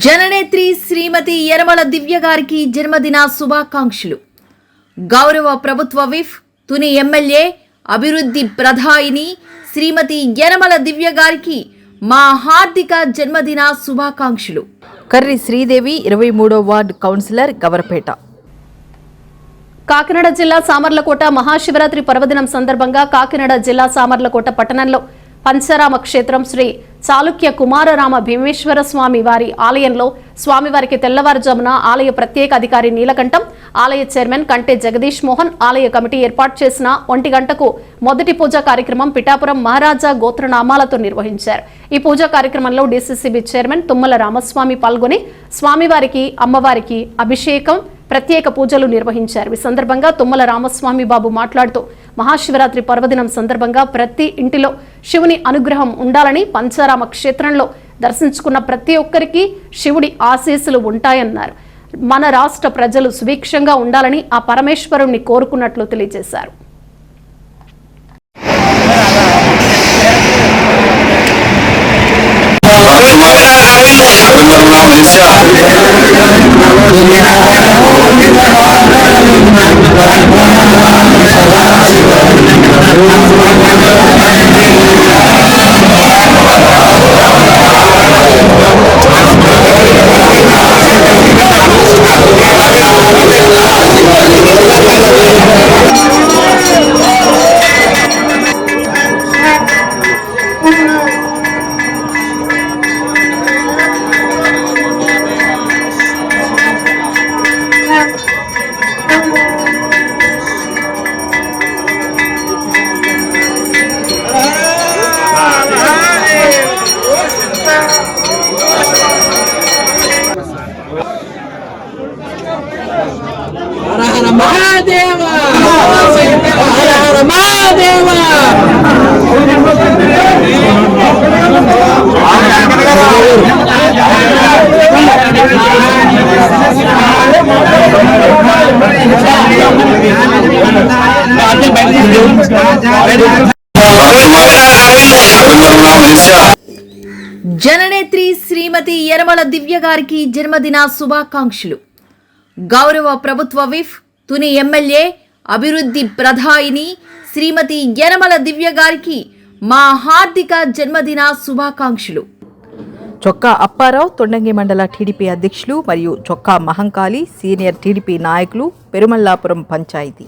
జననేత్రి శ్రీమతి యనమల దివ్య గారికి జన్మదిన శుభాకాంక్షలు. గౌరవ ప్రభుత్వ విప్, తుని ఎమ్మెల్యే, అభివృద్ధి ప్రధాయిని శ్రీమతి యనమల దివ్య గారికి మా హార్దిక జన్మదిన శుభాకాంక్షలు. కర్రి శ్రీదేవి, 23వ వార్డు కౌన్సిలర్, గవరపేట. కాకినాడ జిల్లా సామర్లకోట మహాశివరాత్రి పర్వదినం సందర్భంగా కాకినాడ జిల్లా సామర్లకోట పట్టణంలో పంచరామ క్షేత్రం శ్రీ చాళుక్య కుమారరామ భీమేశ్వర స్వామి వారి ఆలయంలో స్వామివారికి తెల్లవారుజామున ఆలయ ప్రత్యేక అధికారి నీలకంఠం, ఆలయ చైర్మన్ కంటే జగదీష్ మోహన్, ఆలయ కమిటీ ఏర్పాటు చేసిన 1 గంటకు మొదటి పూజా కార్యక్రమం పిఠాపురం మహారాజా గోత్రనామాలతో నిర్వహించారు. ఈ పూజా కార్యక్రమంలో డీసీసీబీ చైర్మన్ తుమ్మల రామస్వామి పాల్గొని స్వామివారికి, అమ్మవారికి అభిషేకం, ప్రత్యేక పూజలు నిర్వహించారు. ఈ సందర్భంగా తుమ్మల రామస్వామి బాబు మాట్లాడుతూ మహాశివరాత్రి పర్వదినం సందర్భంగా ప్రతి ఇంటిలో శివుని అనుగ్రహం ఉండాలని, పంచారామ క్షేత్రంలో దర్శించుకున్న ప్రతి ఒక్కరికి శివుడి ఆశీస్సులు ఉంటాయన్నారు. మన రాష్ట్ర ప్రజలు సుభిక్షంగా ఉండాలని ఆ పరమేశ్వరుణ్ణి కోరుకున్నట్లు తెలియజేశారు. జననేత్రి శ్రీమతి యనమల దివ్య గారికి జన్మదిన శుభాకాంక్షలు. గౌరవ ప్రభుత్వ విప్, తుని ఎమ్మెల్యే, అభివృద్ధి ప్రధాయిని శ్రీమతి యనమల దివ్య గారికి మా హార్దిక జన్మదిన శుభాకాంక్షలు. చొక్కా అప్పారావు, తొండంగి మండల టీడీపీ అధ్యక్షులు మరియు చొక్కా మహంకాళి, సీనియర్ టీడీపీ నాయకులు, పెరుమల్లాపురం పంచాయతీ.